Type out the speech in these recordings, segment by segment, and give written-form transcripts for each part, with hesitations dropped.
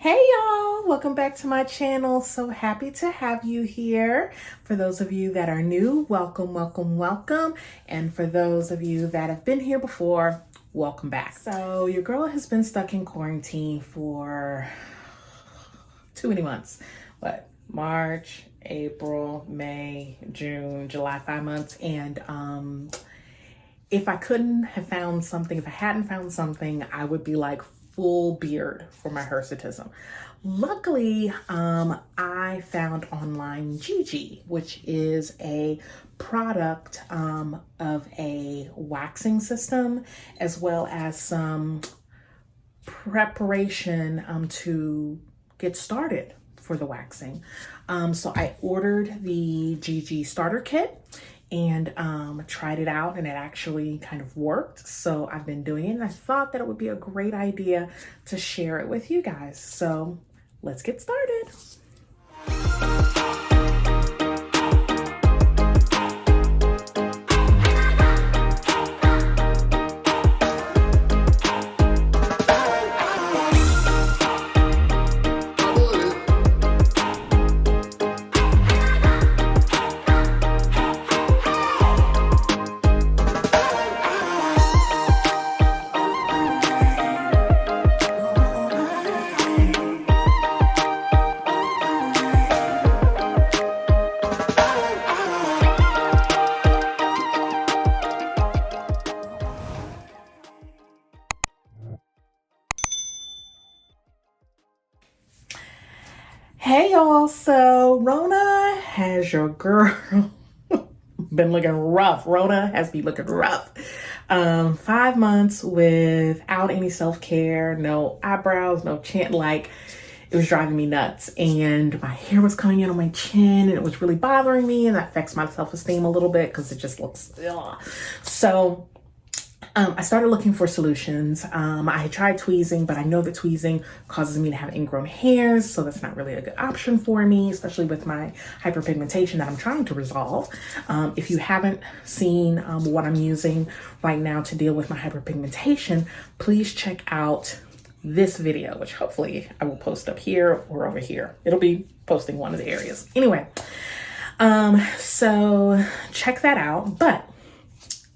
Hey y'all, welcome back to my channel. So happy to have you here. For those of you that are new, welcome, welcome, welcome. And for those of you that have been here before, welcome back. So your girl has been stuck in quarantine for too many months. What? March, April, May, June, July, 5 months. And if I couldn't have found something, if I hadn't found something, I would be like full beard for my hirsutism. Luckily, I found online GiGi, which is a product of a waxing system, as well as some preparation to get started for the waxing. So I ordered the GiGi starter kit and tried it out, and it actually kind of worked. So I've been doing it, and I thought that it would be a great idea to share it with you guys. So let's get started. Hey y'all, so Rona has your girl been looking rough. Rona has me looking rough. 5 months without any self-care, no eyebrows, no chin, like it was driving me nuts. And my hair was coming in on my chin and it was really bothering me, and that affects my self-esteem a little bit because it just looks, ugh. So I started looking for solutions. I had tried tweezing, but I know that tweezing causes me to have ingrown hairs, so that's not really a good option for me, especially with my hyperpigmentation that I'm trying to resolve. If you haven't seen what I'm using right now to deal with my hyperpigmentation, please check out this video, which hopefully I will post up here or over here. It'll be posting one of the areas. Anyway, so check that out.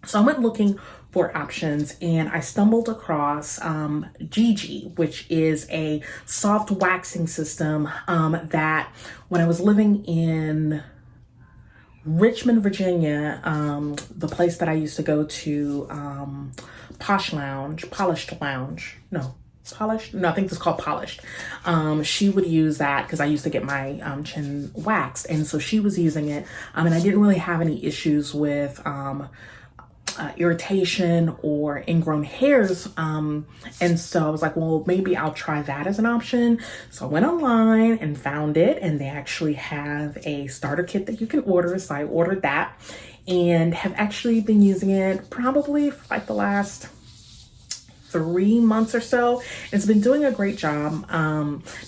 So I went looking for options, and I stumbled across GiGi, which is a soft waxing system that when I was living in Richmond, Virginia, the place that I used to go to, Polished Lounge, I think it's called Polished. She would use that because I used to get my chin waxed, and so she was using it, and I didn't really have any issues with irritation or ingrown hairs. And so I was like, well, maybe I'll try that as an option. So I went online and found it, and they actually have a starter kit that you can order. So I ordered that and have actually been using it probably for like the last 3 months or so. It's been doing a great job.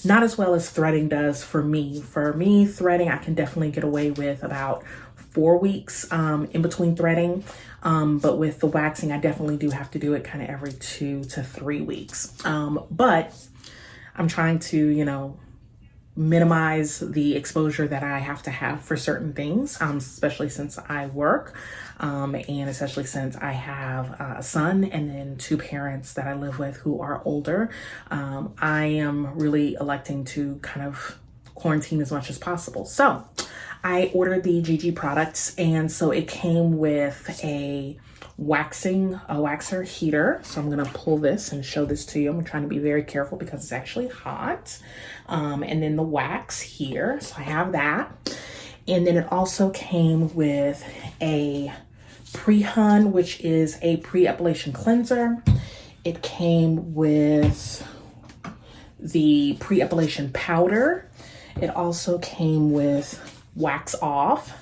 Not as well as threading does for me. For me, threading, I can definitely get away with about 4 weeks in between threading. But with the waxing, I definitely do have to do it kind of every 2 to 3 weeks. But I'm trying to, minimize the exposure that I have to have for certain things, especially since I work, and especially since I have a son and then 2 parents that I live with who are older. I am really electing to kind of quarantine as much as possible. So I ordered the GiGi products, and so it came with a waxer heater. So I'm gonna pull this and show this to you. I'm trying to be very careful because it's actually hot. And then the wax here, so I have that. And then it also came with a pre-hun, which is a pre-epilation cleanser. It came with the pre-epilation powder. It also came with wax off,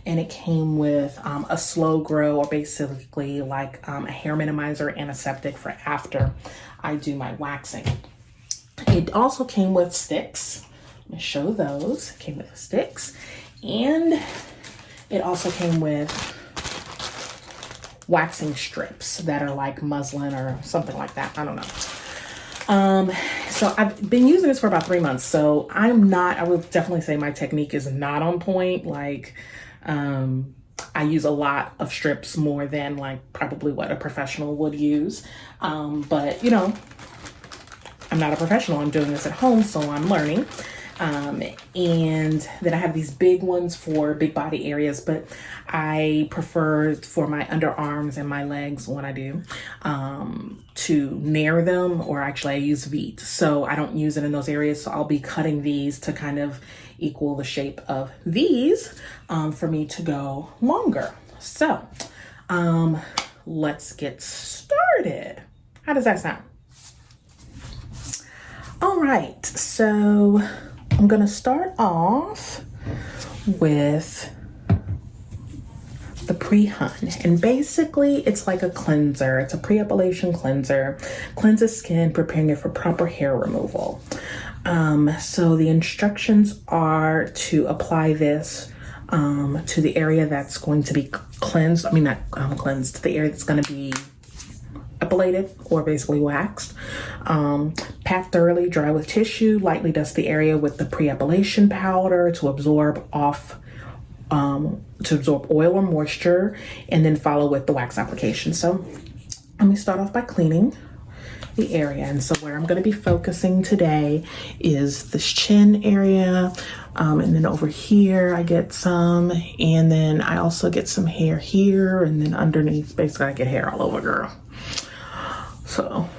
and it came with a slow grow, or basically like a hair minimizer antiseptic for after I do my waxing. It also came with sticks. Let me show those. It came with sticks, and it also came with waxing strips that are like muslin or something like that. I don't know. So I've been using this for about 3 months. So I would definitely say my technique is not on point. Like, I use a lot of strips more than like probably what a professional would use. But you know, I'm not a professional. I'm doing this at home, so I'm learning. And then I have these big ones for big body areas, but I prefer for my underarms and my legs when I do, to nair them, or actually I use Veet. So I don't use it in those areas. So I'll be cutting these to kind of equal the shape of these, for me to go longer. So, let's get started. How does that sound? All right, so I'm gonna start off with the pre-hun, and basically it's like a cleanser. It's a pre-epilation cleanser, cleanses skin, preparing it for proper hair removal. So the instructions are to apply this to the area that's going to be cleansed. I mean, not cleansed, the area that's going to be epilated or basically waxed. Pat thoroughly, dry with tissue, lightly dust the area with the pre-epilation powder to absorb oil or moisture, and then follow with the wax application. So let me start off by cleaning the area. And so where I'm going to be focusing today is this chin area, and then over here I get some, and then I also get some hair here, and then underneath basically I get hair all over, girl. So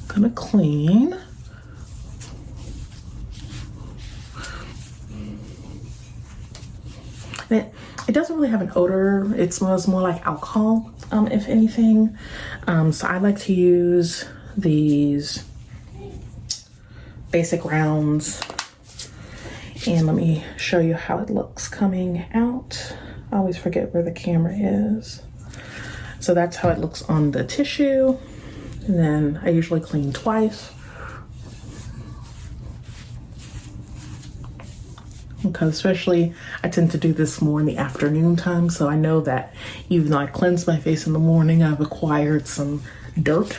gonna clean. And it doesn't really have an odor. It smells more like alcohol, if anything. So I like to use these basic rounds. And let me show you how it looks coming out. I always forget where the camera is. So that's how it looks on the tissue. And then I usually clean twice, because especially I tend to do this more in the afternoon time. So I know that even though I cleanse my face in the morning, I've acquired some dirt.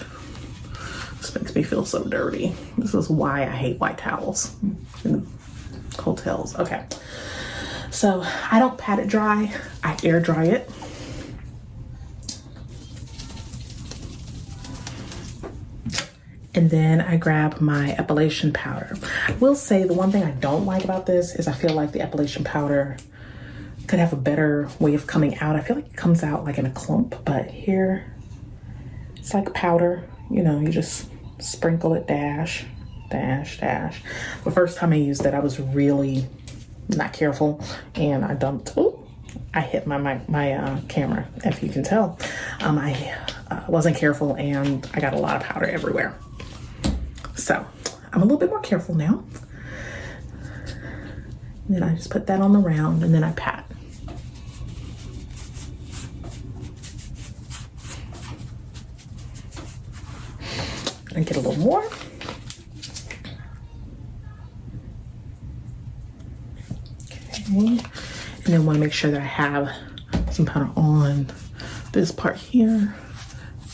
This makes me feel so dirty. This is why I hate white towels in hotels. Okay, so I don't pat it dry, I air dry it. And then I grab my epilation powder. I will say the one thing I don't like about this is I feel like the epilation powder could have a better way of coming out. I feel like it comes out like in a clump, but here it's like powder. You know, you just sprinkle it, dash, dash, dash. The first time I used it, I was really not careful, and I dumped, I hit my camera, if you can tell. I wasn't careful, and I got a lot of powder everywhere. So I'm a little bit more careful now. And then I just put that on the round, and then I pat. And get a little more. Okay. And then want to make sure that I have some powder on this part here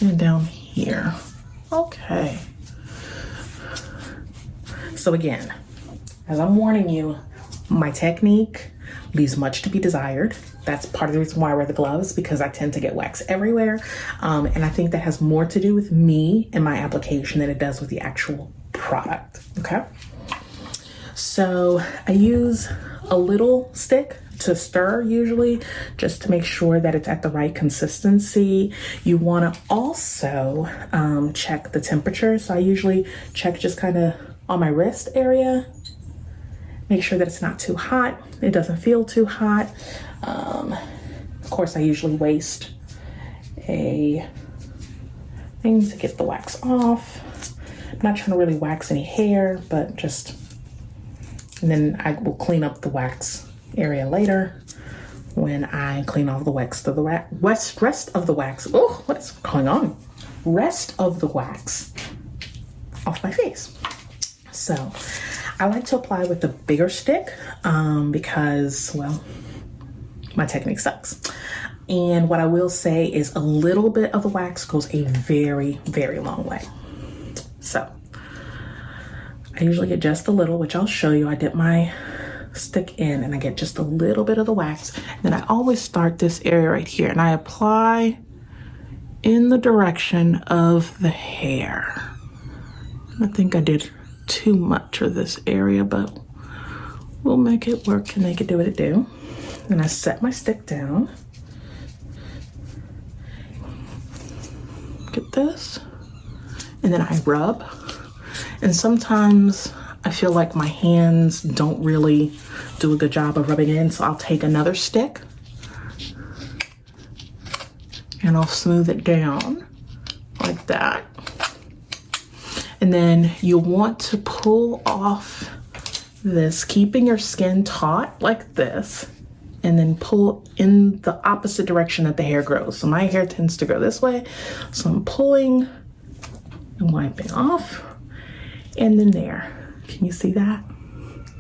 and down here. Okay. So again, as I'm warning you, my technique leaves much to be desired. That's part of the reason why I wear the gloves, because I tend to get wax everywhere. And I think that has more to do with me and my application than it does with the actual product, okay? So I use a little stick to stir usually, just to make sure that it's at the right consistency. You want to also check the temperature. So I usually check just kind of on my wrist area, make sure that it's not too hot, it doesn't feel too hot. Of course, I usually waste a thing to get the wax off. I'm not trying to really wax any hair, but just, and then I will clean up the wax area later when I clean off the wax of the rest of the wax. Oh, what's going on? Rest of the wax off my face. So I like to apply with the bigger stick because, well, my technique sucks. And what I will say is a little bit of the wax goes a very, very long way. So I usually get just a little, which I'll show you. I dip my stick in and I get just a little bit of the wax. And then I always start this area right here and I apply in the direction of the hair. I think I did too much of this area, but we'll make it work and make it do what it do. Then I set my stick down. Get this. And then I rub. And sometimes I feel like my hands don't really do a good job of rubbing it in, so I'll take another stick and I'll smooth it down like that. And then you want to pull off this, keeping your skin taut like this, and then pull in the opposite direction that the hair grows. So my hair tends to grow this way, so I'm pulling and wiping off. And then there, can you see that?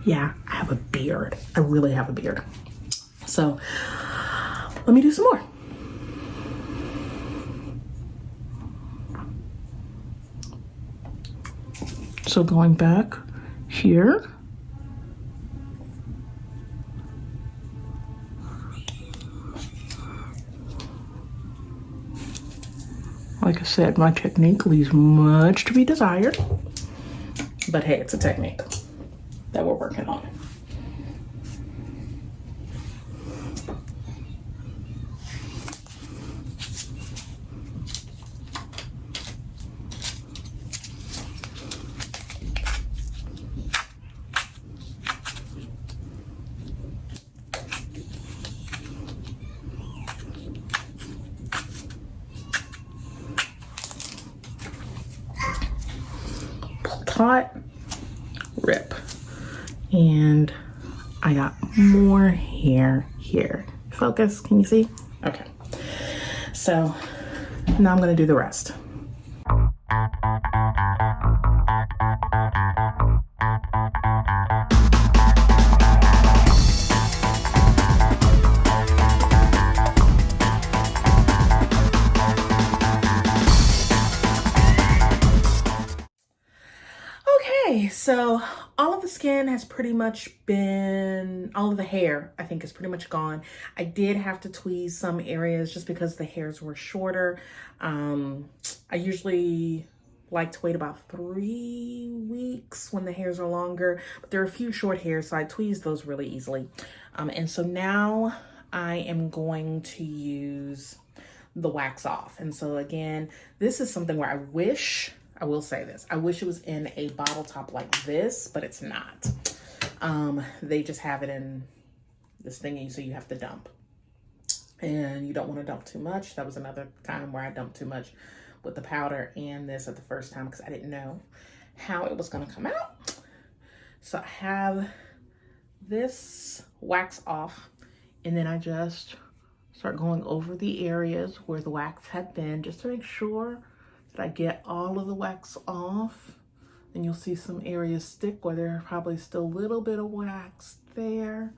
Yeah, I have a beard. I really have a beard. So let me do some more. So going back here. Like I said, my technique leaves much to be desired. But hey, it's a technique that we're working on. Taut, rip. And I got more hair here. Focus, can you see? Okay. So now I'm gonna do the rest. Okay, so all of the skin has pretty much been, all of the hair I think is pretty much gone. I did have to tweeze some areas just because the hairs were shorter. I usually like to wait about 3 weeks when the hairs are longer, but there are a few short hairs, so I tweezed those really easily. And so now I am going to use the wax off. And so again, this is something where I will say this, I wish it was in a bottle top like this, but it's not. They just have it in this thingy, so you have to dump. And you don't want to dump too much. That was another time where I dumped too much with the powder and this at the first time because I didn't know how it was going to come out. So I have this wax off, and then I just start going over the areas where the wax had been just to make sure that I get all of the wax off. And you'll see some areas stick where there's probably still a little bit of wax there.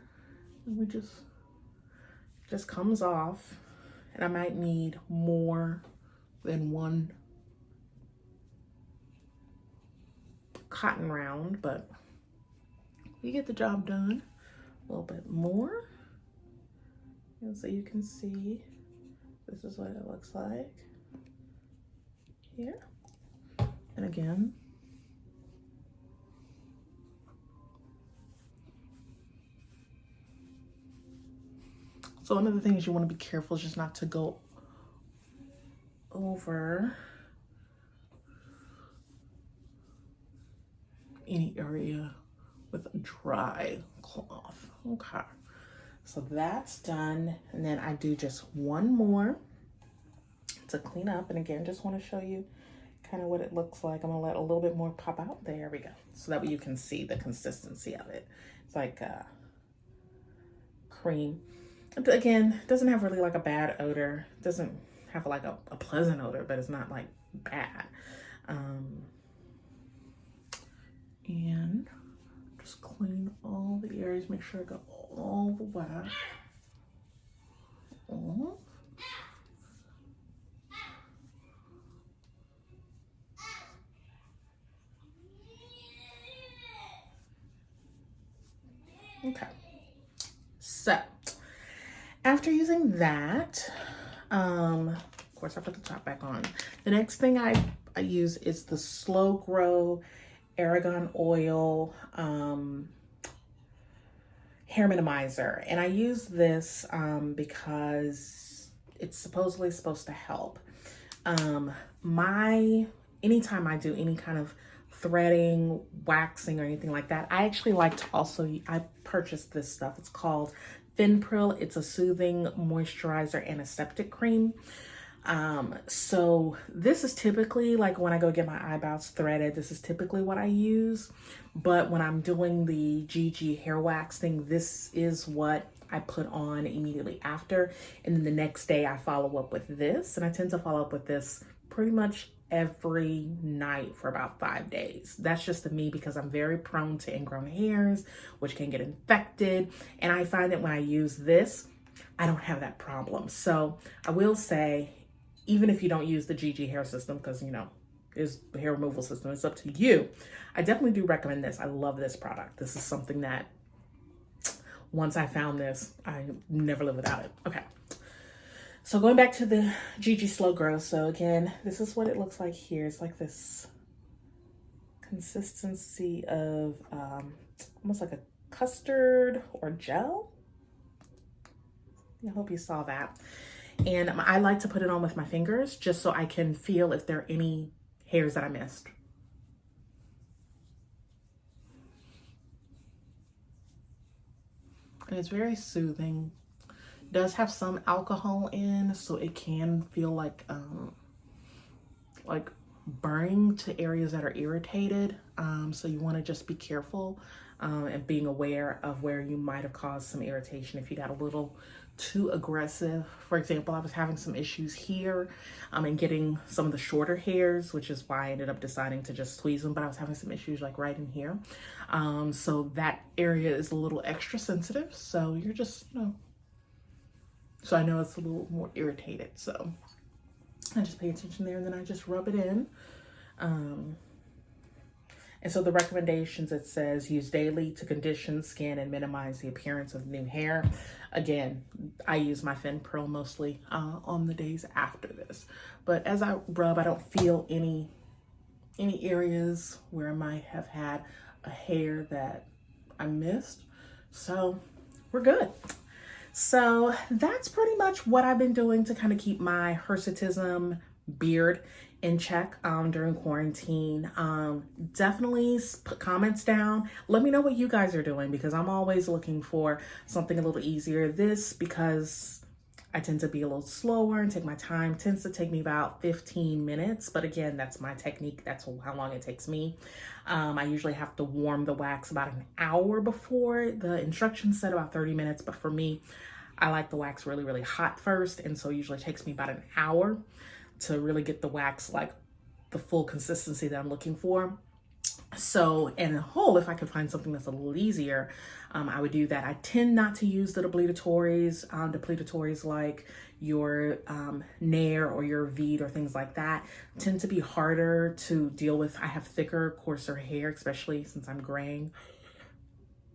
And we just comes off. And I might need more than one cotton round, but you get the job done. A little bit more. And so you can see, this is what it looks like here. And again, so one of the things you want to be careful is just not to go over any area with a dry cloth. Okay, so that's done. And then I do just one more to clean up. And again, just want to show you kind of what it looks like. I'm gonna let a little bit more pop out. There we go. So that way you can see the consistency of it. It's like cream. Again, it doesn't have really like a bad odor. It doesn't have like a pleasant odor, but it's not like bad. And just clean all the areas. Make sure I got all the wax off. Okay. So after using that, of course I put the top back on. The next thing I use is the Slow Grow Argan Oil hair minimizer. And I use this because it's supposedly supposed to help. Anytime I do any kind of threading, waxing, or anything like that, I actually like to I purchased this stuff. It's called Finpril. It's a soothing moisturizer antiseptic cream. So this is typically like when I go get my eyebrows threaded, this is typically what I use. But when I'm doing the GiGi hair waxing, this is what I put on immediately after. And then the next day I follow up with this. And I tend to follow up with this pretty much every night for about 5 days. That's just me because I'm very prone to ingrown hairs, which can get infected. And I find that when I use this, I don't have that problem. So I will say, even if you don't use the GiGi hair system, because is the hair removal system, it's up to you. I definitely do recommend this. I love this product. This is something that once I found this, I never live without it. Okay. So going back to the GiGi Slow Grow. So again, this is what it looks like here. It's like this consistency of almost like a custard or gel. I hope you saw that. And I like to put it on with my fingers just so I can feel if there are any hairs that I missed. And it's very soothing. It does have some alcohol in, so it can feel like burning to areas that are irritated. So you want to just be careful and being aware of where you might have caused some irritation if you got a little too aggressive. For example, I was having some issues here and getting some of the shorter hairs, which is why I ended up deciding to just tweeze them, but I was having some issues like right in here. So that area is a little extra sensitive. So you're just, so I know it's a little more irritated. So I just pay attention there and then I just rub it in. And so the recommendations, it says use daily to condition skin and minimize the appearance of new hair. Again, I use my Finpril mostly on the days after this. But as I rub, I don't feel any areas where I might have had a hair that I missed. So we're good. So that's pretty much what I've been doing to kind of keep my hirsutism beard in check during quarantine. Definitely put comments down. Let me know what you guys are doing because I'm always looking for something a little easier. This, because I tend to be a little slower and take my time, tends to take me about 15 minutes. But again, that's my technique. That's how long it takes me. I usually have to warm the wax about an hour before. The instructions said about 30 minutes, but for me, I like the wax really, really hot first. And so it usually takes me about an hour to really get the wax like the full consistency that I'm looking for. So, and a whole, if I could find something that's a little easier, I would do that. I tend not to use the depletatories like your Nair or your Veet or things like that. Tend to be harder to deal with. I have thicker, coarser hair, especially since I'm graying.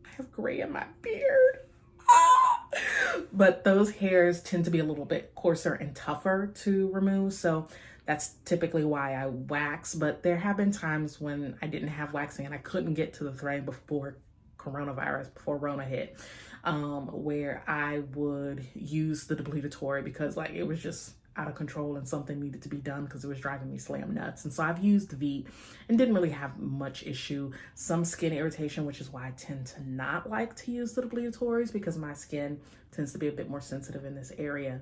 I have gray in my beard. But those hairs tend to be a little bit coarser and tougher to remove. So that's typically why I wax. But there have been times when I didn't have waxing and I couldn't get to the thread before Rona hit, where I would use the depletatory because like it was just out of control and something needed to be done because it was driving me slam nuts. And so I've used Veet and didn't really have much issue. Some skin irritation, which is why I tend to not like to use the depletatories because my skin tends to be a bit more sensitive in this area.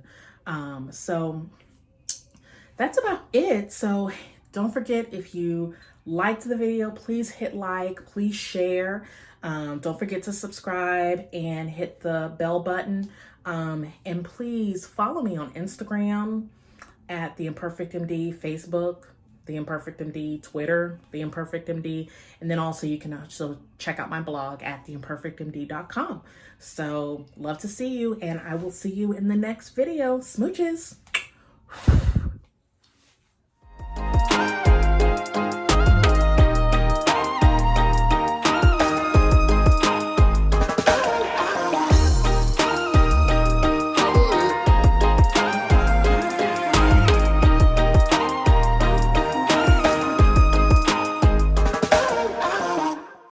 So that's about it. So don't forget, if you liked the video, please hit like, please share. Don't forget to subscribe and hit the bell button. And please follow me on Instagram at The Imperfect MD, Facebook, The Imperfect MD, Twitter, The Imperfect MD. And then also you can also check out my blog at theimperfectmd.com. So love to see you, and I will see you in the next video. Smooches.